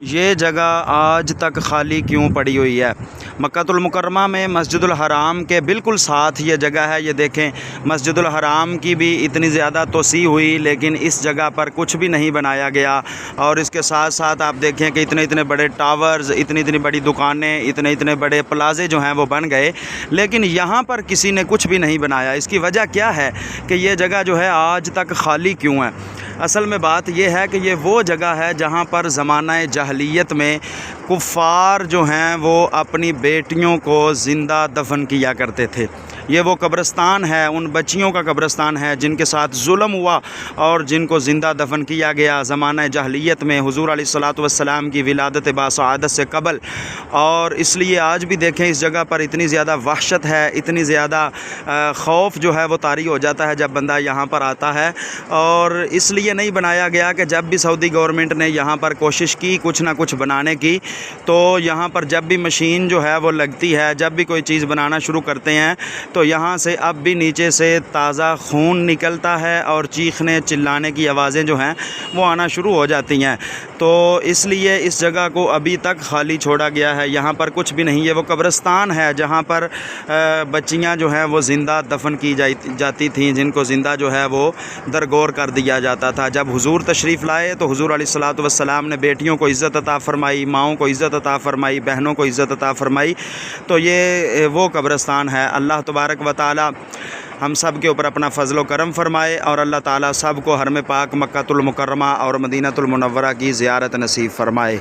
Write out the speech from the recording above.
یہ جگہ آج تک خالی کیوں پڑی ہوئی ہے؟ مکہ المکرمہ میں مسجد الحرام کے بالکل ساتھ یہ جگہ ہے۔ یہ دیکھیں، مسجد الحرام کی بھی اتنی زیادہ توسیع ہوئی لیکن اس جگہ پر کچھ بھی نہیں بنایا گیا، اور اس کے ساتھ ساتھ آپ دیکھیں کہ اتنے بڑے ٹاورز، اتنی بڑی دکانیں، اتنے بڑے پلازے جو ہیں وہ بن گئے، لیکن یہاں پر کسی نے کچھ بھی نہیں بنایا۔ اس کی وجہ کیا ہے کہ یہ جگہ جو ہے آج تک خالی کیوں ہے؟ اصل میں بات یہ ہے کہ یہ وہ جگہ ہے جہاں پر زمانہ جاہلیت میں کفار جو ہیں وہ اپنی بیٹیوں کو زندہ دفن کیا کرتے تھے۔ یہ وہ قبرستان ہے، ان بچیوں کا قبرستان ہے جن کے ساتھ ظلم ہوا اور جن کو زندہ دفن کیا گیا زمانہ جاہلیت میں حضور علیہ الصلوۃ والسلام کی ولادت باسعادت سے قبل۔ اور اس لیے آج بھی دیکھیں اس جگہ پر اتنی زیادہ وحشت ہے، اتنی زیادہ خوف جو ہے وہ طاری ہو جاتا ہے جب بندہ یہاں پر آتا ہے۔ اور اس لیے نہیں بنایا گیا کہ جب بھی سعودی گورنمنٹ نے یہاں پر کوشش کی کچھ نہ کچھ بنانے کی، تو یہاں پر جب بھی مشین جو ہے وہ لگتی ہے، جب بھی کوئی چیز بنانا شروع کرتے ہیں تو یہاں سے اب بھی نیچے سے تازہ خون نکلتا ہے اور چیخنے چلانے کی آوازیں جو ہیں وہ آنا شروع ہو جاتی ہیں۔ تو اس لیے اس جگہ کو ابھی تک خالی چھوڑا گیا ہے، یہاں پر کچھ بھی نہیں۔ یہ وہ قبرستان ہے جہاں پر بچیاں جو ہیں وہ زندہ دفن کی جاتی تھیں، جن کو زندہ جو ہے وہ درگور کر دیا جاتا تھا۔ جب حضور تشریف لائے تو حضور علیہ الصلوۃ والسلام نے بیٹیوں کو عزت عطا فرمائی، ماؤں کو عزت عطا فرمائی، بہنوں کو عزت عطا فرمائی۔ تو یہ وہ قبرستان ہے۔ اللہ تبارک و تعالی ہم سب کے اوپر اپنا فضل و کرم فرمائے، اور اللہ تعالی سب کو حرم پاک مکہ المکرمہ اور مدینہ المنورہ کی زیارت نصیب فرمائے۔